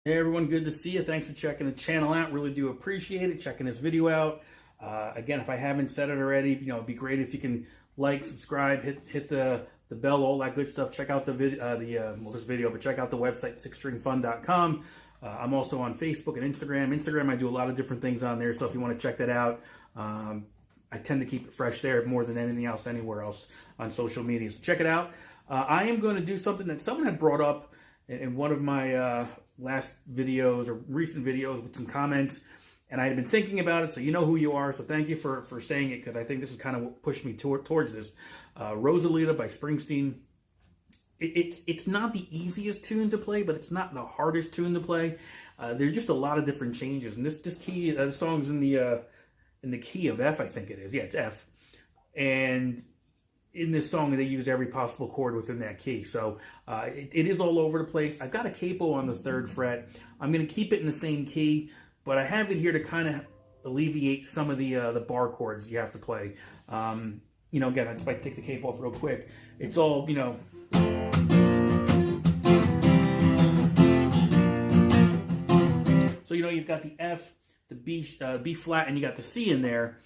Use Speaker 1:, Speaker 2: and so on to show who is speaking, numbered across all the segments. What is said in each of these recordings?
Speaker 1: Hey everyone, good to see you. Thanks for checking the channel out. Really do appreciate it. Checking this video out. Again, if I haven't said it already, it'd be great if you can like, subscribe, hit the bell, all that good stuff. Check out the this video, but check out the website sixstringfun.com. I'm also on Facebook and Instagram. Instagram, I do a lot of different things on there, so if you want to check that out, I tend to keep it fresh there more than anything else anywhere else on social media. So check it out. I am going to do something that someone had brought up in one of my last videos or recent videos with some comments, and I had been thinking about it, so you know who you are, so thank you for saying it, because I think this is kind of what pushed me towards this. Rosalita by Springsteen. It's not the easiest tune to play, but it's not the hardest tune to play. There's just a lot of different changes, and this key, the song's in the key of F, I think it is. Yeah, it's F. And in this song, they use every possible chord within that key. So it is all over the place. I've got a capo on the 3rd fret. I'm going to keep it in the same key, but I have it here to kind of alleviate some of the bar chords you have to play. Again, if I take the capo off real quick, it's all, So, you've got the F, the B flat, and you got the C in there.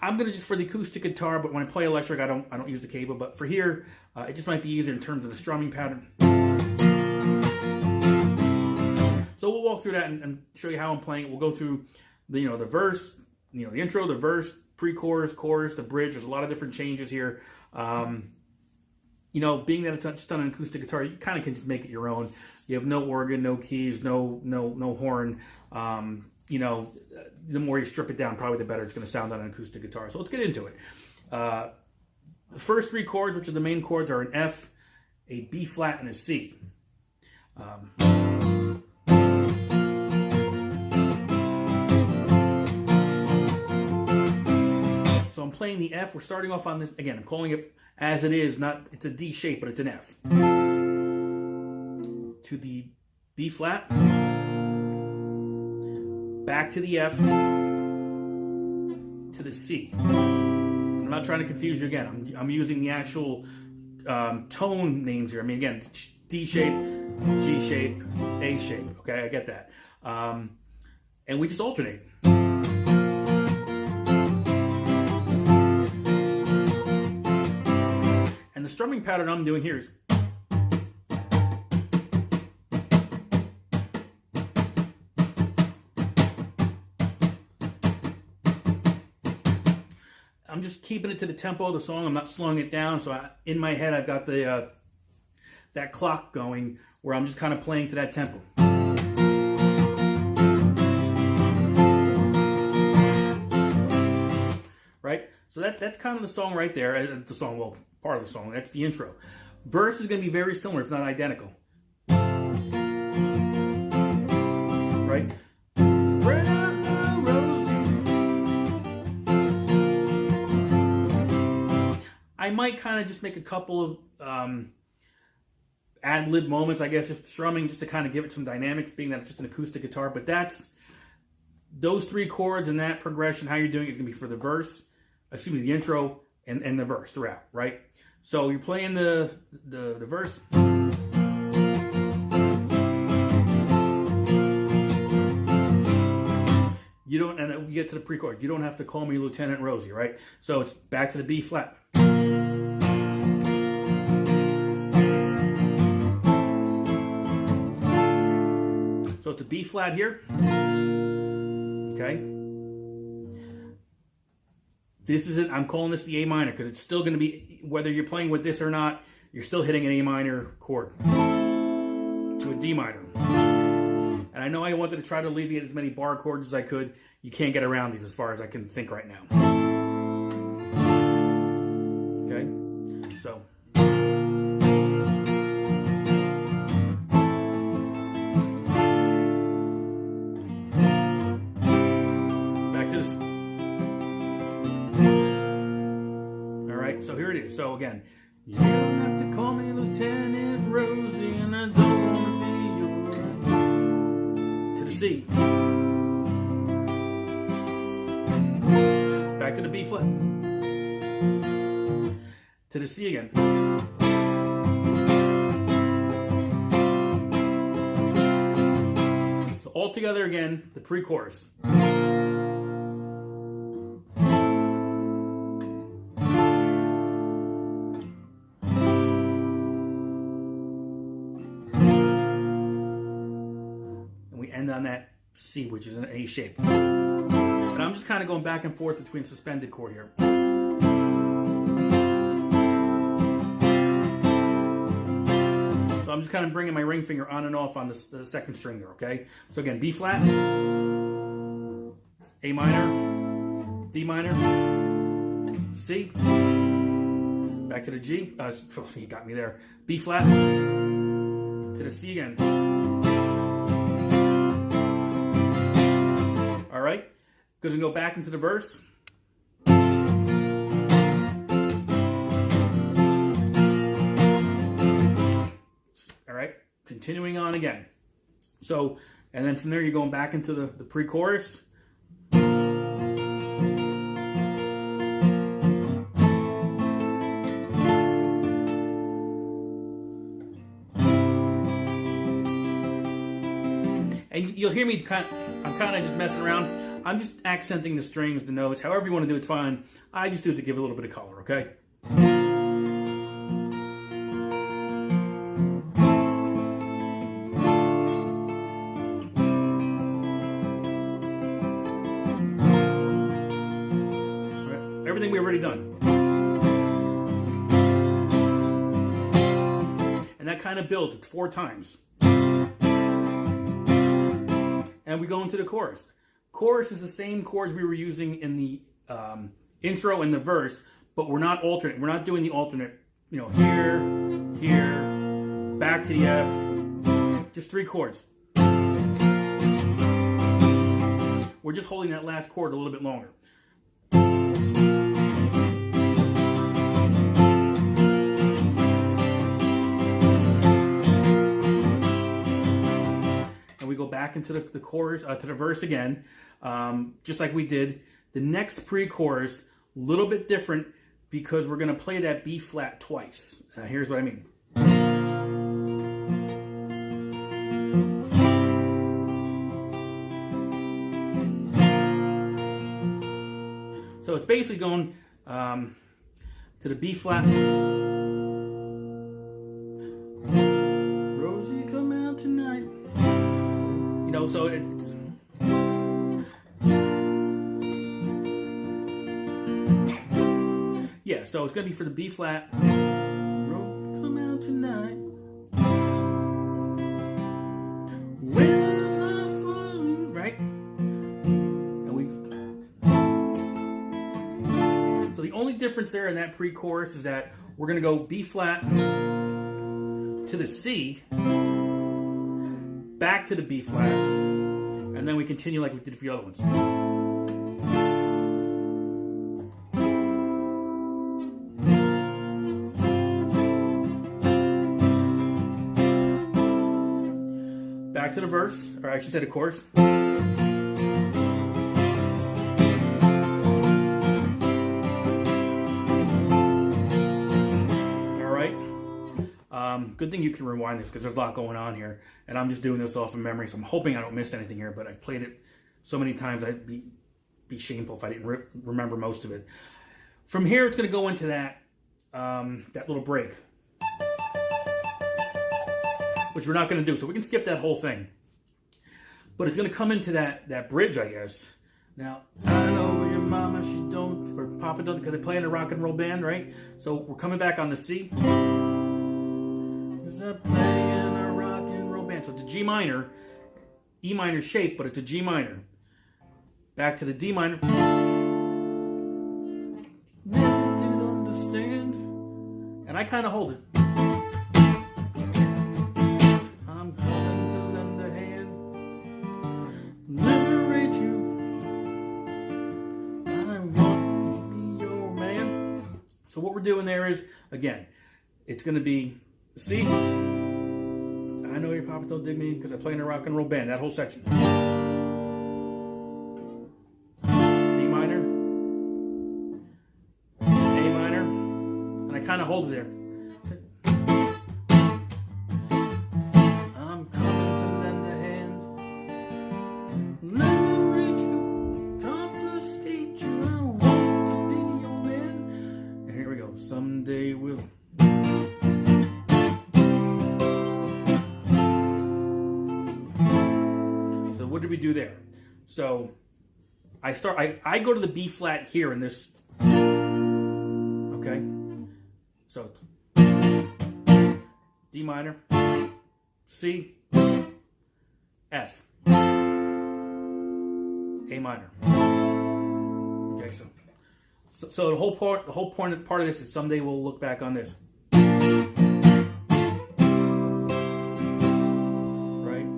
Speaker 1: I'm going to just, for the acoustic guitar, but when I play electric, I don't use the cable. But for here, it just might be easier in terms of the strumming pattern. So we'll walk through that and show you how I'm playing it. We'll go through the verse, the intro, the verse, pre-chorus, chorus, the bridge. There's a lot of different changes here. Being that it's just on an acoustic guitar, you kind of can just make it your own. You have no organ, no keys, no horn. The more you strip it down, probably the better it's going to sound on an acoustic guitar. So let's get into it. The first 3 chords, which are the main chords, are an F, a B flat, and a C. So I'm playing the F. We're starting off on this, again, I'm calling it as it is, it's a D shape, but it's an F. To the B flat. Back to the F, to the C. I'm not trying to confuse you again. I'm using the actual tone names here. Again, D shape, G shape, A shape. Okay, I get that. And we just alternate. And the strumming pattern I'm doing here is I'm just keeping it to the tempo of the song. I'm not slowing it down. So in my head, I've got that clock going where I'm just kind of playing to that tempo. Right? So that's kind of the song right there. The song, well, part of the song. That's the intro. Verse is going to be very similar, if not identical. Right? Spread out. I might kind of just make a couple of ad-lib moments, I guess, just strumming, just to kind of give it some dynamics, being that it's just an acoustic guitar. But those 3 chords and that progression, how you're doing it is going to be for the verse, the intro and the verse throughout, right? So you're playing the verse. And then we get to the pre-chorus. You don't have to call me Lieutenant Rosie, right? So it's back to the B flat. So it's a B flat here. Okay. This is it. I'm calling this the A minor because it's still going to be, whether you're playing with this or not, you're still hitting an A minor chord to a D minor. And I know I wanted to try to alleviate as many bar chords as I could. You can't get around these as far as I can think right now. Okay? So. Back to this. All right, so here it is. So again, you don't have to call me Lieutenant Rosie, and I don't want to be your... To the C. Back to the B flat. To the C again. all together again, the pre-chorus. End on that C, which is an A shape. And I'm just kind of going back and forth between suspended chord here. So I'm just kind of bringing my ring finger on and off on the second string there, okay? So again, B flat, A minor, D minor, C, back to the G, you got me there, B flat, to the C again. All right, good to go back into the verse. All right, continuing on again. So, and then from there you're going back into the pre-chorus. And you'll hear me I'm kind of just messing around. I'm just accenting the strings, the notes, however you want to do it's fine. I just do it to give it a little bit of color, okay? Right. Everything we've already done. And that kind of builds, it's 4 times. And we go into the chorus. Chorus is the same chords we were using in the intro and the verse, but we're not alternate. We're not doing the alternate, you know, here, here, back to the F. Just 3 chords. We're just holding that last chord a little bit longer. We go back into the chorus, to the verse again, just like we did. The next pre-chorus, a little bit different because we're going to play that B flat twice. Here's what I mean. So it's basically going to the B flat. Rosie, come out tonight. You know, so it's yeah, so it's gonna be for the B flat. Come out tonight. Where's the fun? Right? And so the only difference there in that pre-chorus is that we're gonna go B flat to the C, back to the B flat, and then we continue like we did for the other ones. Back to the verse, or I should say the chorus. Good thing you can rewind this because there's a lot going on here, and I'm just doing this off of memory, so I'm hoping I don't miss anything here, but I've played it so many times I'd be shameful if I didn't remember most of it. From here, it's going to go into that little break, which we're not going to do, so we can skip that whole thing. But it's going to come into that bridge, I guess. Now, I know your mama, she don't, or Papa don't, because they play in a rock and roll band, right? So we're coming back on the C. Playing a rock and roll band. So it's a G minor, E minor shape, but it's a G minor. Back to the D minor. Never did understand. And I kind of hold it. I'm coming to lend a hand. Never rate you. I want to be your man. So what we're doing there is, again, it's going to be C. I know your papa don't dig me because I play in a rock and roll band. That whole section. D minor, A minor, and I kind of hold it there. I'm coming to lend a hand. what did we do there? So I go to the B flat here in this. Okay, so D minor, C, F, A minor. Okay, so the whole part of this is someday we'll look back on this. Right?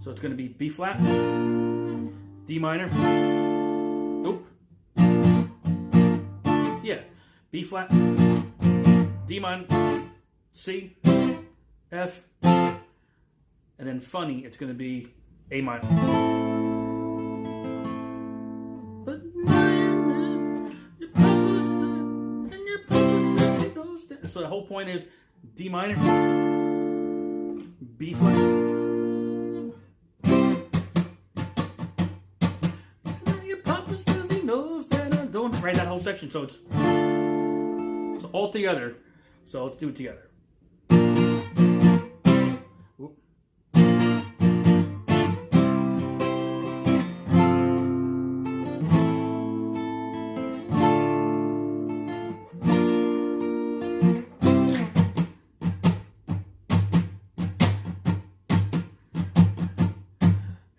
Speaker 1: So it's going to be B flat, D minor. Oop. Yeah, B flat, D minor, C, F, and then funny, it's going to be A minor. But your papa said, and your papa says he goes down. So the whole point is D minor, B flat, and your papa says he knows that I don't. Right, that whole section. So it's all together. So let's do it together.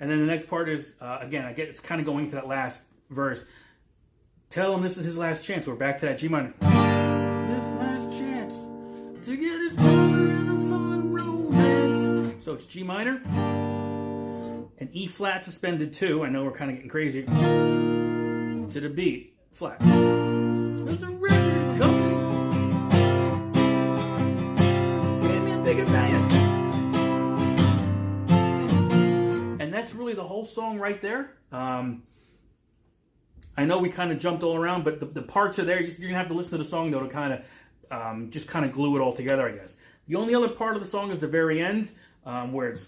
Speaker 1: And then the next part is, again, it's kind of going into that last verse. Tell him this is his last chance. We're back to that G minor. His last chance to get his brother in a fun romance. So it's G minor and E flat suspended 2. I know we're kind of getting crazy. To the B flat. There's a record company. Give me a big advance. And that's really the whole song right there. I know we kind of jumped all around, but the parts are there. You're going to have to listen to the song, though, to kind of just kind of glue it all together, I guess. The only other part of the song is the very end, where it's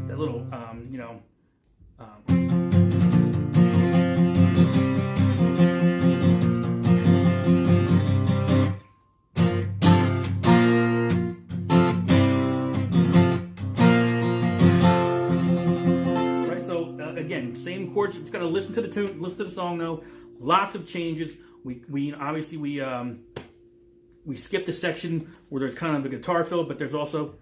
Speaker 1: that little, again, same chords. You just got to listen to the tune, listen to the song, though. Lots of changes. We obviously we skipped the section where there's kind of the guitar fill, but there's also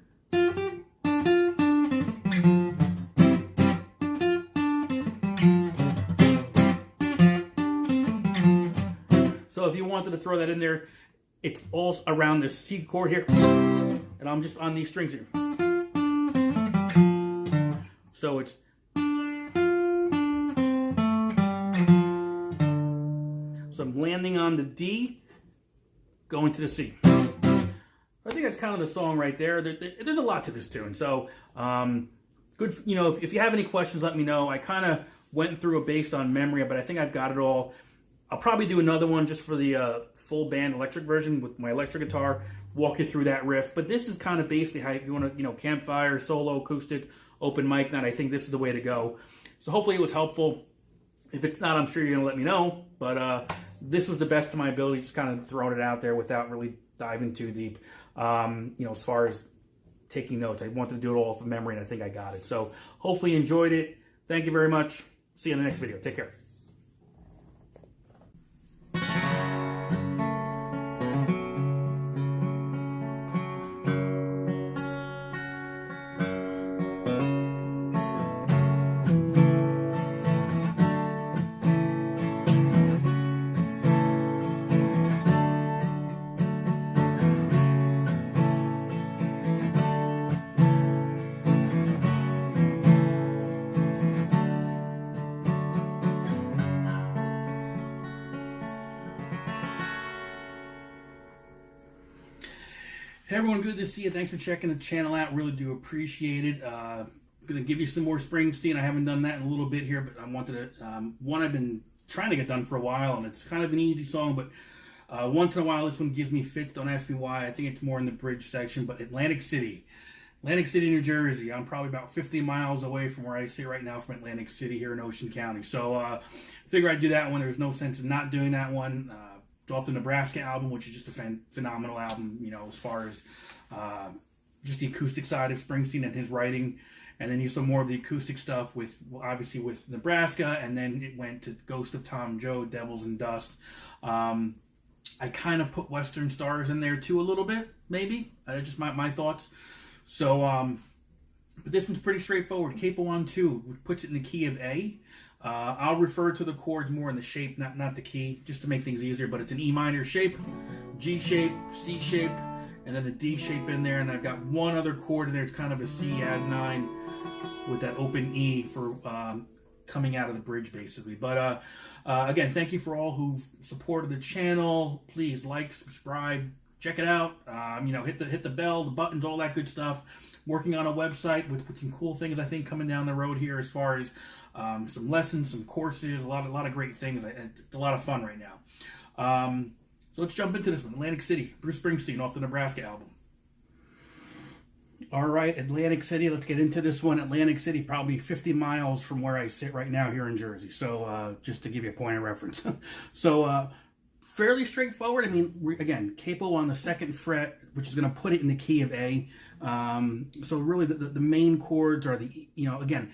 Speaker 1: so if you wanted to throw that in there, it's all around this C chord here, and I'm just on these strings here. So it's so I'm landing on the D, going to the C. I think that's kind of the song right there. There's a lot to this tune. So, good. If you have any questions, let me know. I kind of went through it based on memory, but I think I've got it all. I'll probably do another one just for the full band electric version with my electric guitar, walk you through that riff. But this is kind of basically how you want to, campfire, solo, acoustic, open mic night. I think this is the way to go. So hopefully it was helpful. If it's not, I'm sure you're going to let me know. But this was the best of my ability, just kind of throwing it out there without really diving too deep. As far as taking notes, I wanted to do it all from memory, and I think I got it. So hopefully you enjoyed it. Thank you very much. See you in the next video. Take care. Hey everyone, good to see you. Thanks for checking the channel out. Really do appreciate it. I'm going to give you some more Springsteen. I haven't done that in a little bit here, but I wanted to, one I've been trying to get done for a while, and it's kind of an easy song, but once in a while this one gives me fits. Don't ask me why. I think it's more in the bridge section, but Atlantic City, New Jersey. I'm probably about 50 miles away from where I sit right now from Atlantic City here in Ocean County. So figure I'd do that one. There's no sense in not doing that one. It's off the Nebraska album, which is just a phenomenal album, you know, as far as just the acoustic side of Springsteen and his writing. And then you saw more of the acoustic stuff with, obviously, with Nebraska, and then it went to Ghost of Tom Joad, Devils and Dust. I kind of put Western Stars in there too a little bit, maybe. Just my thoughts. So, but this one's pretty straightforward. Capo on 2, which puts it in the key of A. I'll refer to the chords more in the shape, not the key, just to make things easier. But it's an E minor shape, G shape, C shape, and then a D shape in there. And I've got one other chord in there. It's kind of a C add 9 with that open E for coming out of the bridge, basically. But again, thank you for all who've supported the channel. Please like, subscribe, check it out. You know, hit the bell, the buttons, all that good stuff. Working on a website with some cool things, I think, coming down the road here, as far as some lessons, some courses, a lot of great things. It's a lot of fun right now. So let's jump into this one. Atlantic City, Bruce Springsteen off the Nebraska album. All right, Atlantic City, let's get into this one. Atlantic City, probably 50 miles from where I sit right now here in Jersey. So just to give you a point of reference. So fairly straightforward. I mean, again, capo on the 2nd fret, which is going to put it in the key of A. So really the main chords are the, you know, again,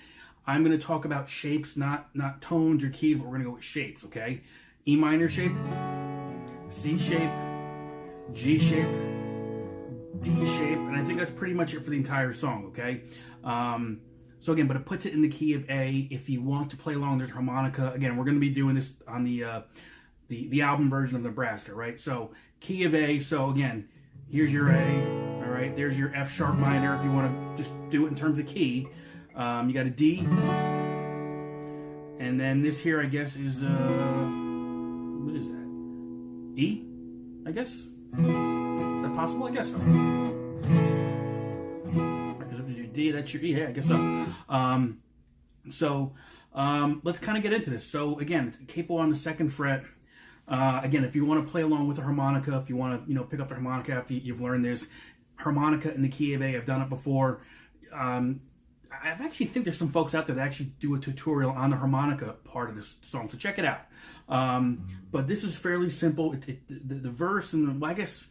Speaker 1: I'm going to talk about shapes, not tones or keys, but we're going to go with shapes, okay? E minor shape, C shape, G shape, D shape, and I think that's pretty much it for the entire song, okay? So again, but it puts it in the key of A. If you want to play along, there's harmonica. Again, we're going to be doing this on the album version of Nebraska, right? So key of A. So again, here's your A. All right, there's your F sharp minor. If you want to just do it in terms of key, you got a D, and then this here, I guess, is what is that? E, I guess. Is that possible? I guess so. Because if it's your D, that's your E. Hey, I guess so. Let's kind of get into this. So again, capo on the 2nd fret. Again, if you want to play along with the harmonica, if you want to, you know, pick up the harmonica after you've learned this, harmonica in the key of A, I've done it before. I actually think there's some folks out there that actually do a tutorial on the harmonica part of this song, so check it out. But this is fairly simple. The verse, and I guess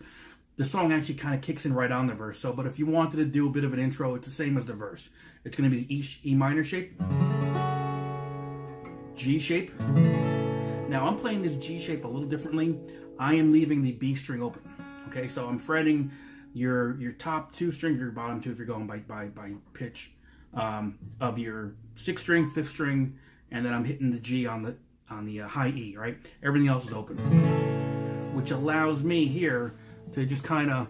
Speaker 1: the song actually kind of kicks in right on the verse. So, but if you wanted to do a bit of an intro, it's the same as the verse. It's going to be the E minor shape, G shape. Now I'm playing this G shape a little differently. I am leaving the B string open. Okay, so I'm fretting your top 2 strings, your bottom 2 if you're going by pitch, of your 6th string, 5th string, and then I'm hitting the G on the high E, right? Everything else is open, which allows me here to just kind of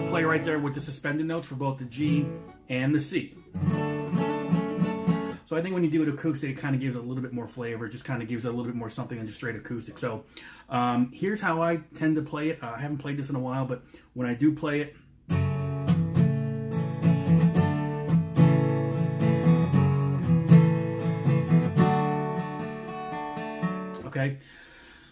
Speaker 1: play right there with the suspended notes for both the G and the C. So I think when you do it acoustic, it kind of gives it a little bit more flavor. It just kind of gives it a little bit more something than just straight acoustic. So here's how I tend to play it. I haven't played this in a while, but when I do play it, okay,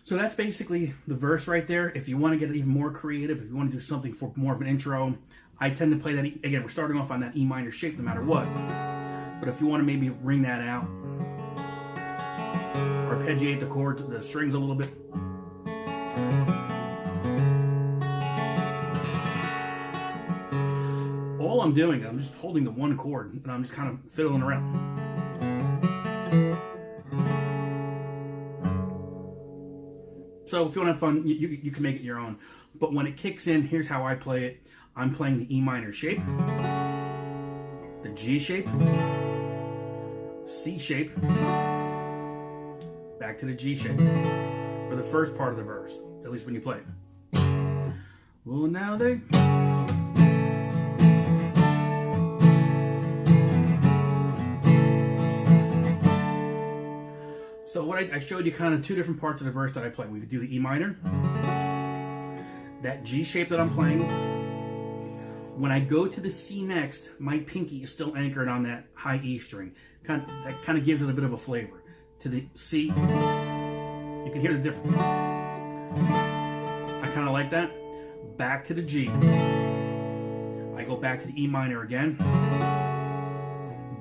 Speaker 1: so that's basically the verse right there. If you want to get even more creative, if you want to do something for more of an intro, I tend to play that. Again, we're starting off on that E minor shape no matter what. But if you want to maybe ring that out, arpeggiate the chords, the strings a little bit. All I'm doing, I'm just holding the one chord and I'm just kind of fiddling around. So if you want to have fun, you can make it your own. But when it kicks in, here's how I play it. I'm playing the E minor shape, the G shape, C shape, back to the G shape for the first part of the verse, at least when you play it. Well, now they... So what I showed you kind of 2 different parts of the verse that I play. We could do the E minor, that G shape that I'm playing. When I go to the C next, my pinky is still anchored on that high E string. That kind of gives it a bit of a flavor. To the C, you can hear the difference. I kind of like that. Back to the G. I go back to the E minor again.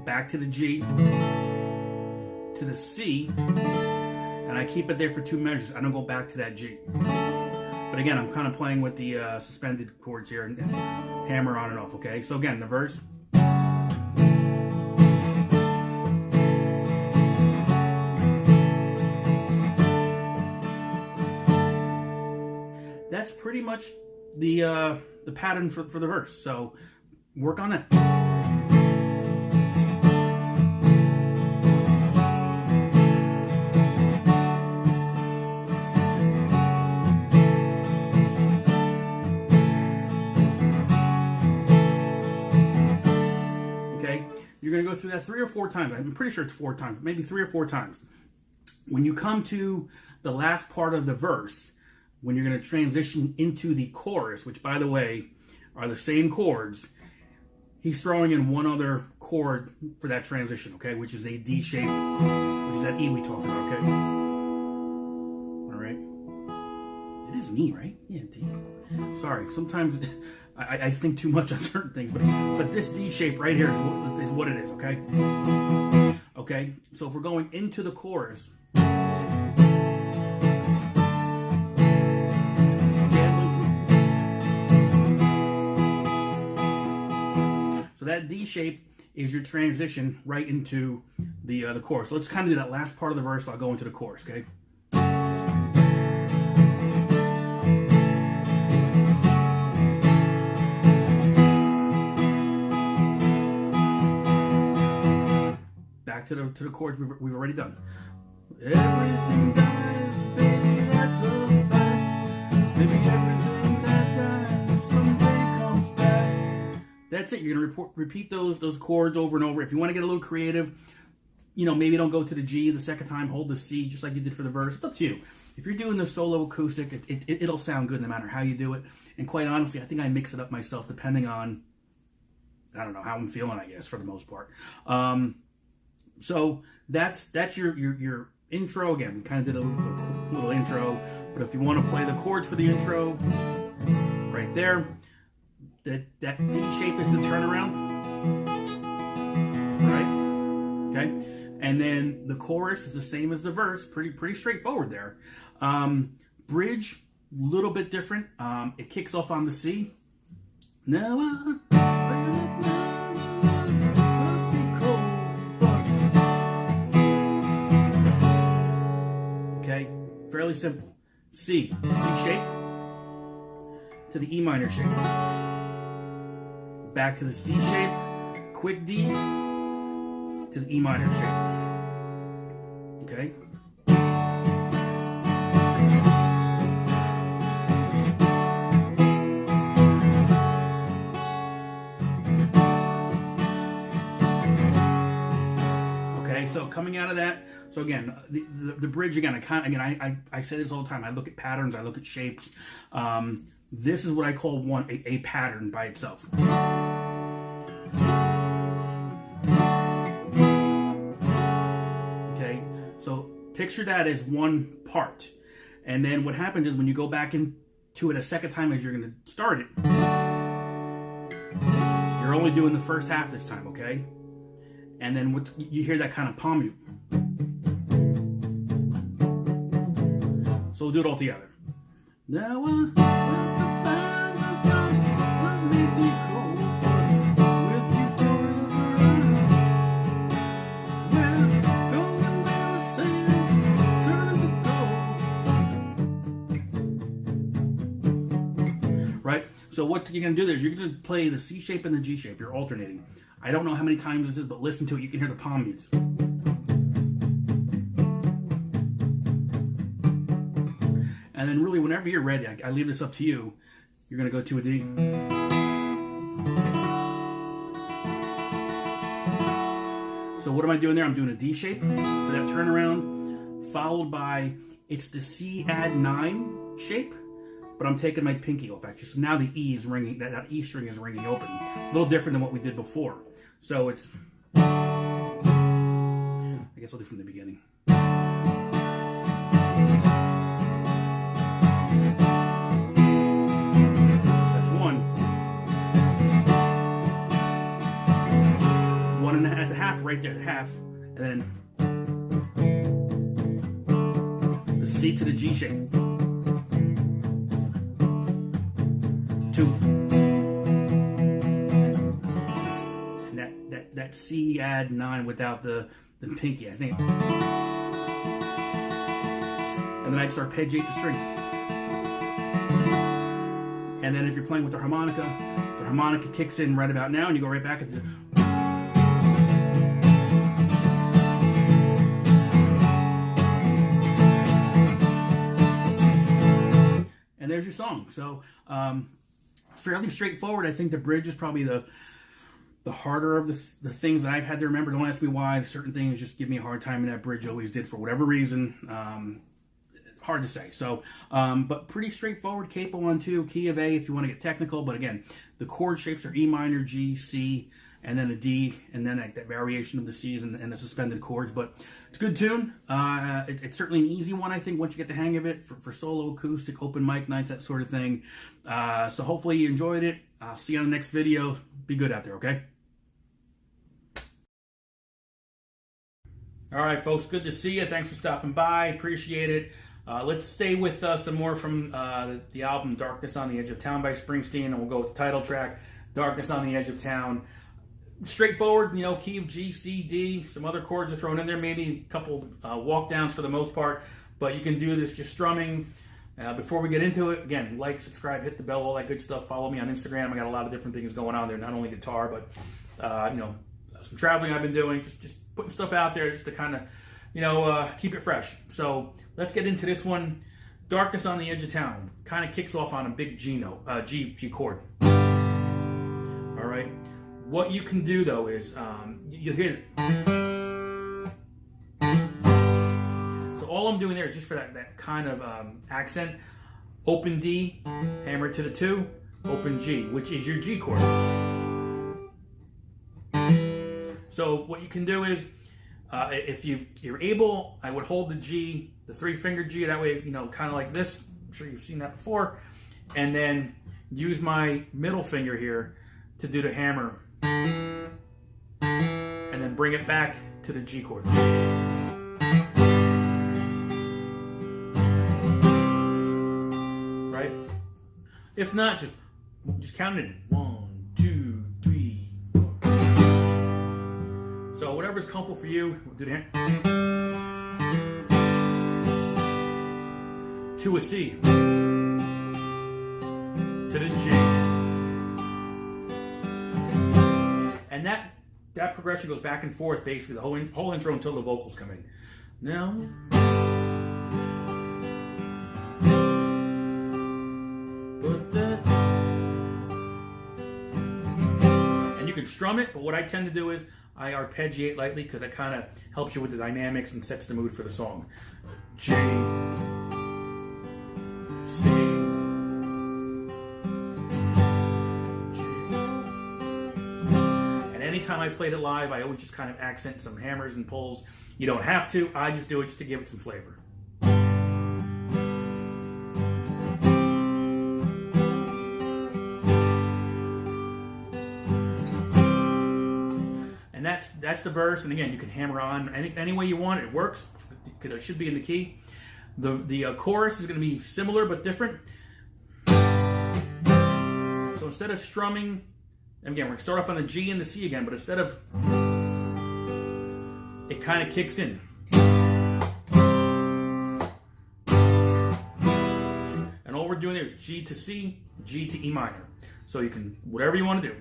Speaker 1: Back to the G. To the C. And and I keep it there for 2 measures. I don't go back to that G. But again, I'm kind of playing with the suspended chords here and hammer on and off, okay? So again, the verse. That's pretty much the pattern for the verse. So work on it. You're going to go through that 3 or 4 times. I'm pretty sure it's 4 times, maybe 3 or 4 times. When you come to the last part of the verse, when you're going to transition into the chorus, which, by the way, are the same chords, he's throwing in one other chord for that transition, okay, which is a D shape, which is that E we talked about, okay? All right. It is an E, right? Yeah, D. Sorry, sometimes I think too much on certain things, but this D shape right here is what it is, okay? Okay, so if we're going into the chorus, so that D shape is your transition right into the chorus. So let's kind of do that last part of the verse. I'll go into the chorus, okay? Back to the chords we've already done. Everything dies, baby, that's a fact. Maybe everything that dies someday comes back. That's it. You're gonna repeat those chords over and over. If you want to get a little creative, you know, maybe don't go to the G the second time. Hold the C just like you did for the verse. It's up to you. If you're doing the solo acoustic, it'll sound good no matter how you do it. And quite honestly, I think I mix it up myself depending on, I don't know, how I'm feeling, I guess, for the most part. So that's your intro. Again, we kind of did a little intro, but if you want to play the chords for the intro, right there, that D shape is the turnaround, right? Okay, and then the chorus is the same as the verse. Pretty straightforward there. Bridge, a little bit different. It kicks off on the C. Now fairly simple. C shape to the E minor shape. Back to the C shape, quick D to the E minor shape. Okay? Okay, so coming out of that, so again, the bridge again. I say this all the time. I look at patterns. I look at shapes. This is what I call a pattern by itself. Okay, so picture that as one part, and then what happens is when you go back into it a second time as you're going to start it, you're only doing the first half this time. Okay, and then you hear that kind of palm mute. So we'll do it all together. Now right? So what you're going to do there is you're going to play the C shape and the G shape. You're alternating. I don't know how many times this is, but listen to it. You can hear the palm mutes. And then really, whenever you're ready, I leave this up to you. You're going to go to a D. So what am I doing there? I'm doing a D shape for that turnaround, followed by, it's the C add 9 shape, but I'm taking my pinky off actually. So now the E is ringing, that E string is ringing open. A little different than what we did before. So it's, I guess I'll do from the beginning. That's a half right there, half, and then C to the G shape. 2. And that C add 9 without the pinky, I think. And then I just arpeggiate the string. And then if you're playing with the harmonica kicks in right about now, and you go right back at the... And there's your song. So, fairly straightforward. I think the bridge is probably the harder of the things that I've had to remember. Don't ask me why. Certain things just give me a hard time, and that bridge always did for whatever reason. Hard to say. So, but pretty straightforward. Capo on 2, key of A if you want to get technical. But again, the chord shapes are E minor, G, C, and then a D, and then that variation of the C's and the suspended chords. But it's a good tune. It's certainly an easy one, I think, once you get the hang of it for solo, acoustic, open mic nights, that sort of thing. So hopefully you enjoyed it. I'll see you on the next video. Be good out there, okay? All right, folks, good to see you. Thanks for stopping by. Appreciate it. Let's stay with some more from the album Darkness on the Edge of Town by Springsteen, and we'll go with the title track, Darkness on the Edge of Town. Straightforward, you know, key of G, C, D, some other chords are thrown in there, maybe a couple walk downs for the most part, but you can do this just strumming. Before we get into it, again, like, subscribe, hit the bell, all that good stuff. Follow me on Instagram. I got a lot of different things going on there, not only guitar, but you know, some traveling I've been doing, just putting stuff out there just to kind of, you know, keep it fresh. So let's get into this one. Darkness on the Edge of Town kind of kicks off on a big G note, G chord. All right. What you can do though is you'll hear it. So all I'm doing there is just for that kind of accent. Open D, hammer to the 2, open G, which is your G chord. So what you can do is, if you're able, I would hold the G, the 3-finger G, that way, you know, kind of like this. I'm sure you've seen that before. And then use my middle finger here to do the hammer. And then bring it back to the G chord. Right? If not, just count it in. 1, 2, 3, 4. So whatever's comfortable for you, we'll do the hammer. To a C. To the G. And that progression goes back and forth basically the whole intro until the vocals come in. Now, and you can strum it, but what I tend to do is I arpeggiate lightly because it kind of helps you with the dynamics and sets the mood for the song. G, C, anytime I played it live, I always just kind of accent some hammers and pulls. You don't have to. I just do it just to give it some flavor. And that's the verse. And again, you can hammer on any way you want. It works. It should be in the key. The chorus is going to be similar but different. So instead of strumming, again, we're going to start off on the G and the C again, but instead of, it kind of kicks in. And all we're doing there is G to C, G to E minor. So you can, whatever you want to do.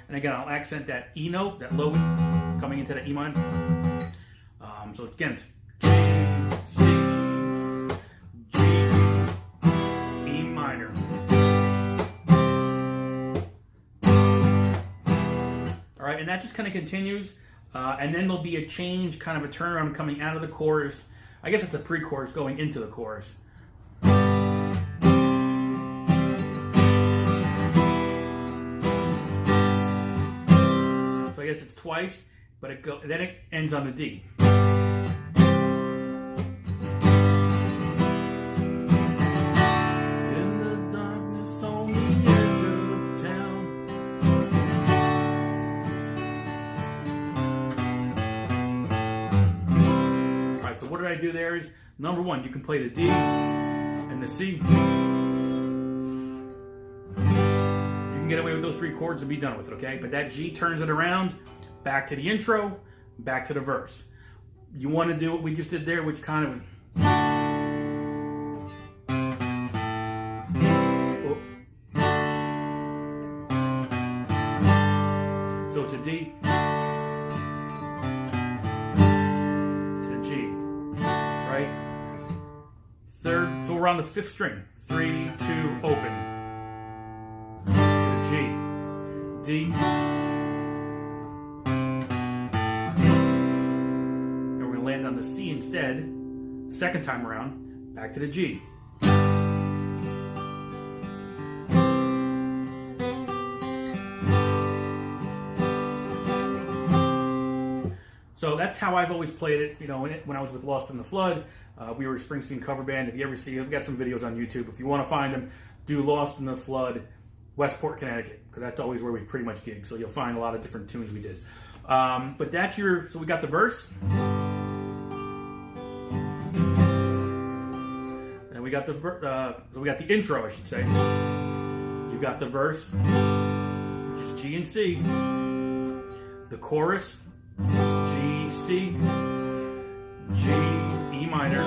Speaker 1: And again, I'll accent that E note, that low coming into the E minor. So again, it's G, C, all right, and that just kind of continues, and then there'll be a change, kind of a turnaround coming out of the chorus. I guess it's the pre-chorus going into the chorus. So I guess it's twice, but then it ends on the D. what did I do there is, number one, you can play the D and the C. You can get away with those 3 chords and be done with it, okay? But that G turns it around, back to the intro, back to the verse. You want to do what we just did there, which kind of... So it's a D to G, right? Third, so we're on the 5th string. 3, 2, open. To the G, D, and we're gonna land on the C instead. Second time around, back to the G. So that's how I've always played it. You know, when I was with Lost in the Flood, we were a Springsteen cover band. If you ever see it, we've got some videos on YouTube. If you want to find them, do Lost in the Flood, Westport, Connecticut, because that's always where we pretty much gig. So you'll find a lot of different tunes we did. But that's so we got the verse. And we got the intro, I should say. You got the verse, which is G and C. The chorus, G, C, G, E minor.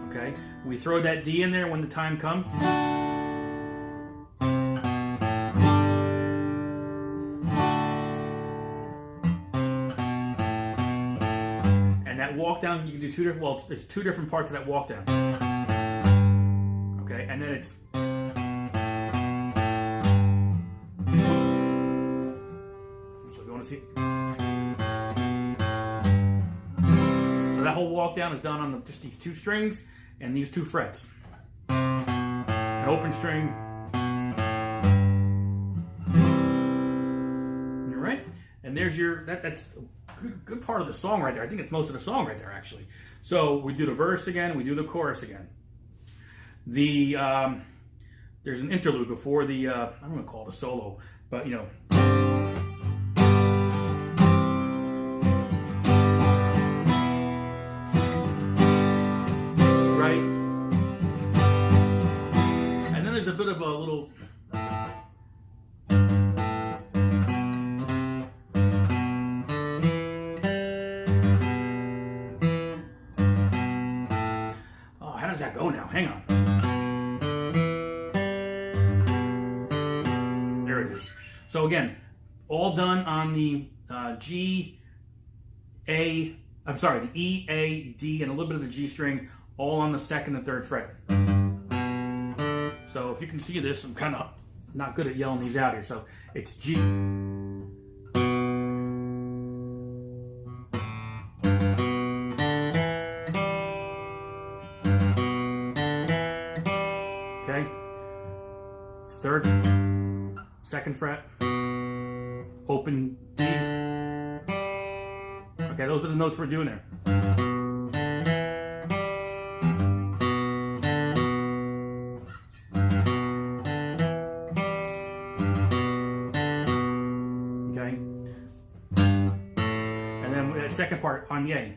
Speaker 1: Okay, we throw that D in there when the time comes. And that walk down, you can do 2 different, well, it's 2 different parts of that walk down. Okay, and then it's... So you want to see... That whole walk down is done on just these 2 strings and these 2 frets. An open string. All right, and there's your that's a good part of the song right there. I think it's most of the song right there actually. So we do the verse again, we do the chorus again. There's an interlude before the I don't want to call it a solo, but you know. A bit of a little how does that go now? Hang on. There it is. So again, all done on the the E, A, D, and a little bit of the G string, all on the 2nd and 3rd fret. So if you can see this, I'm kind of not good at yelling these out here. So it's G. Okay. 3rd, 2nd fret, open D. Okay, those are the notes we're doing there. Second part on the A.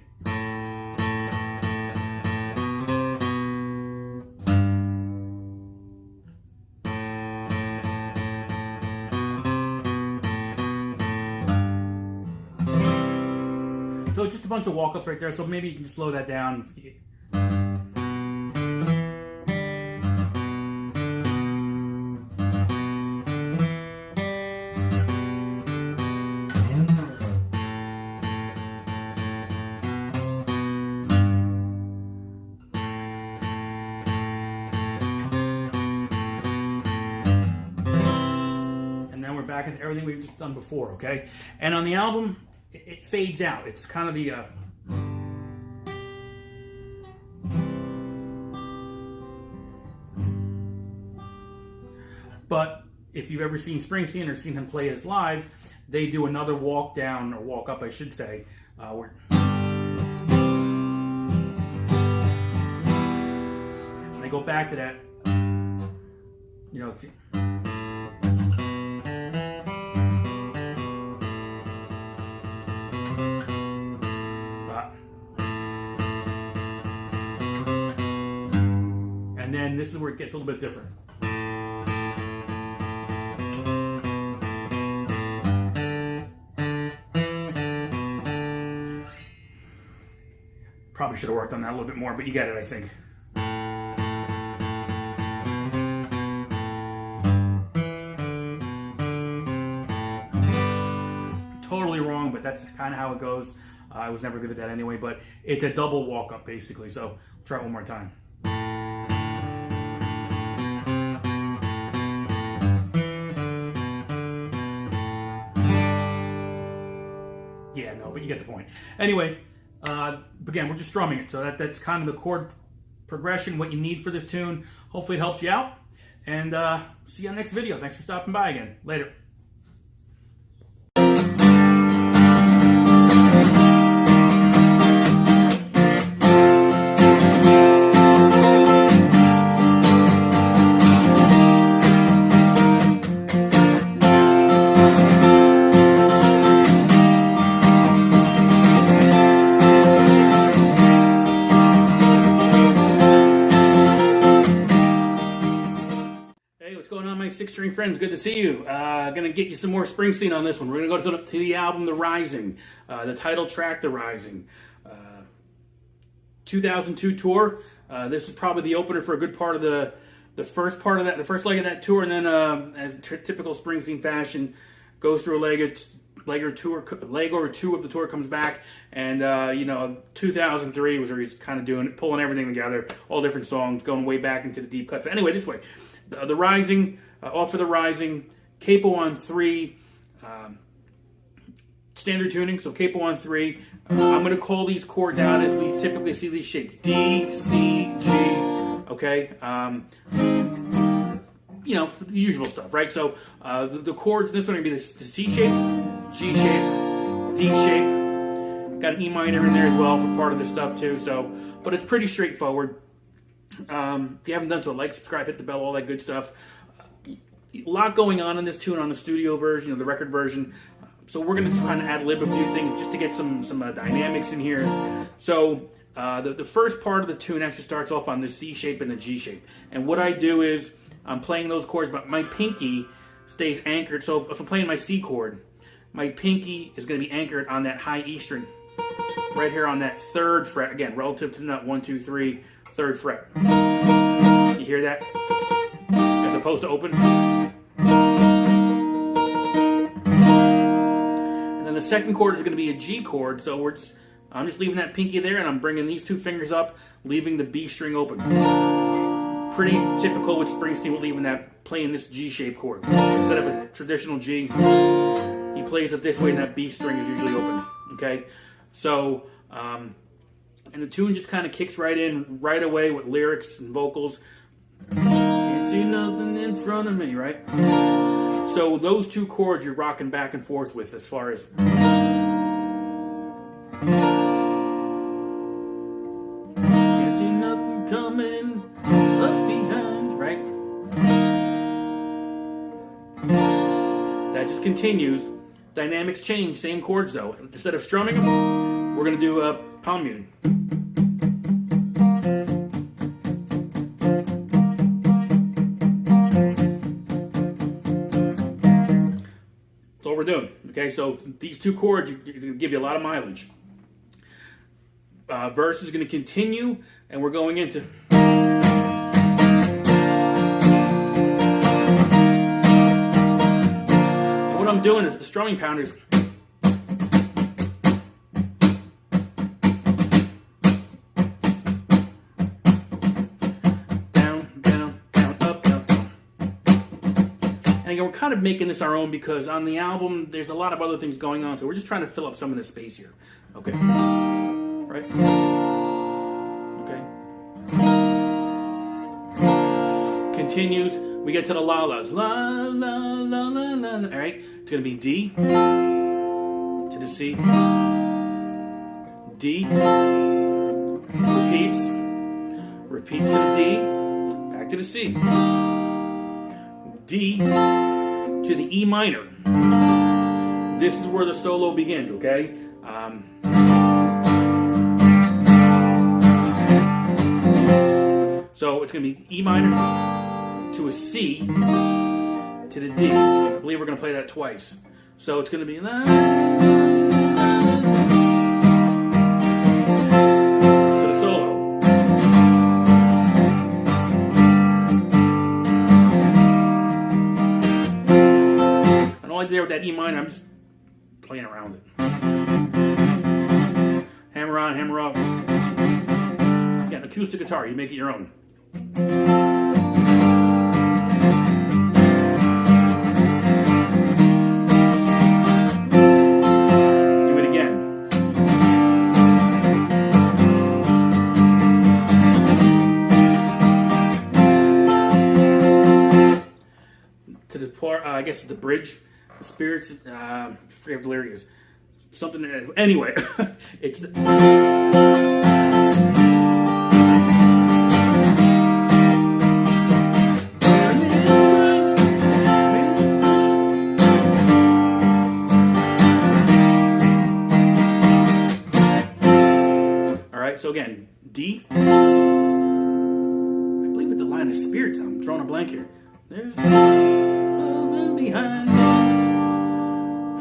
Speaker 1: So just a bunch of walk-ups right there. So maybe you can just slow that down. Back into everything we've just done before, okay? And on the album, it fades out. It's kind of the but if you've ever seen Springsteen or seen him play his live, they do another walk down, or walk up, I should say, where and they go back to that, you know. then this is where it gets a little bit different. Probably should have worked on that a little bit more, but you get it, I think. Totally wrong, but that's kind of how it goes. I was never good at that anyway, but it's a double walk up basically. So try it one more time. Yeah, no, but you get the point. Anyway, again, we're just strumming it. So that's kind of the chord progression, what you need for this tune. Hopefully it helps you out. And see you on the next video. Thanks for stopping by again. Later. Six-string friends, good to see you. Gonna get you some more Springsteen on this one. We're gonna go to the album The Rising, the title track The Rising. 2002 tour. This is probably the opener for a good part of the first part of that, the first leg of that tour, and then as typical Springsteen fashion, goes through a leg or two of the tour, comes back, and 2003 was where he's kind of pulling everything together, all different songs, going way back into the deep cut. But anyway, this way, The Rising. Off of The Rising, capo on 3, standard tuning, so capo on 3. I'm going to call these chords out as we typically see these shapes. D, C, G, okay? The usual stuff, right? So the chords, this one is going to be the C shape, G shape, D shape. Got an E minor in there as well for part of this stuff too, but it's pretty straightforward. If you haven't done so, like, subscribe, hit the bell, all that good stuff. A lot going on in this tune on the studio version, the record version. So we're going to just kind of ad-lib a few things just to get some dynamics in here. So the first part of the tune actually starts off on the C shape and the G shape. And what I do is I'm playing those chords, but my pinky stays anchored. So if I'm playing my C chord, my pinky is going to be anchored on that high E string, right here on that 3rd fret. Again, relative to the nut 1, 2, 3, 3rd fret. You hear that? As opposed to open. And then the second chord is going to be a G chord, so I'm just leaving that pinky there, and I'm bringing these 2 fingers up, leaving the B string open. Pretty typical with Springsteen with playing this G-shaped chord. Instead of a traditional G, he plays it this way, and that B string is usually open. Okay, so and the tune just kind of kicks right in right away with lyrics and vocals. Can't see nothing in front of me, right? So those 2 chords you're rocking back and forth with as far as can't see nothing coming up behind, right? That just continues. Dynamics change, same chords though. Instead of strumming them, we're going to do palm muting. We're doing. Okay, so these 2 chords give you a lot of mileage. Verse is going to continue, and we're going into. And what I'm doing is the strumming pounders. And again, we're kind of making this our own because on the album, there's a lot of other things going on. So we're just trying to fill up some of the space here. Okay. Right? Okay. Continues. We get to the la-las. La, la, la, la, la. All right. It's going to be D to the C. D. Repeats to the D. Back to the C. D to the E minor. This is where the solo begins, okay? So So it's going to be E minor to a C to the D. I believe we're going to play that twice. So it's going to be la, to the solo. And all I did with that E minor, I'm just playing around it. Hammer on, hammer off. You got an acoustic guitar, you make it your own. Do it again. To the part, I guess the bridge, the spirits, I forget what the lyric is. Something that, anyway, it's the, all right, so again, D, I believe with the line of spirits, I'm drawing a blank here. There's love behind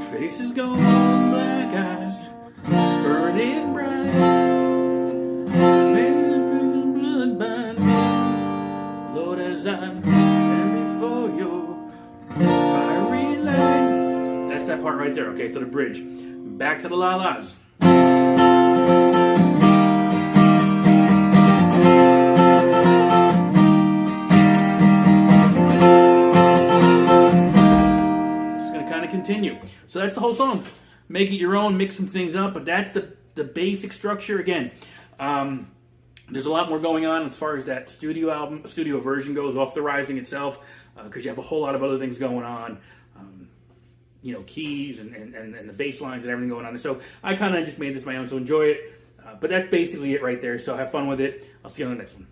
Speaker 1: faces gone, black eyes burning bright. There's blood by me, Lord, as I stand before you, fiery light. That's that part right there. Okay, so the bridge. Back to the la-las. Continue. So that's the whole song. Make it your own, mix some things up, but that's the basic structure. Again, there's a lot more going on as far as that studio version goes, off the Rising itself, because you have a whole lot of other things going on, you know, keys and the bass lines and everything going on there. So I kind of just made this my own, so enjoy it. But that's basically it right there. So have fun with it. I'll see you on the next one.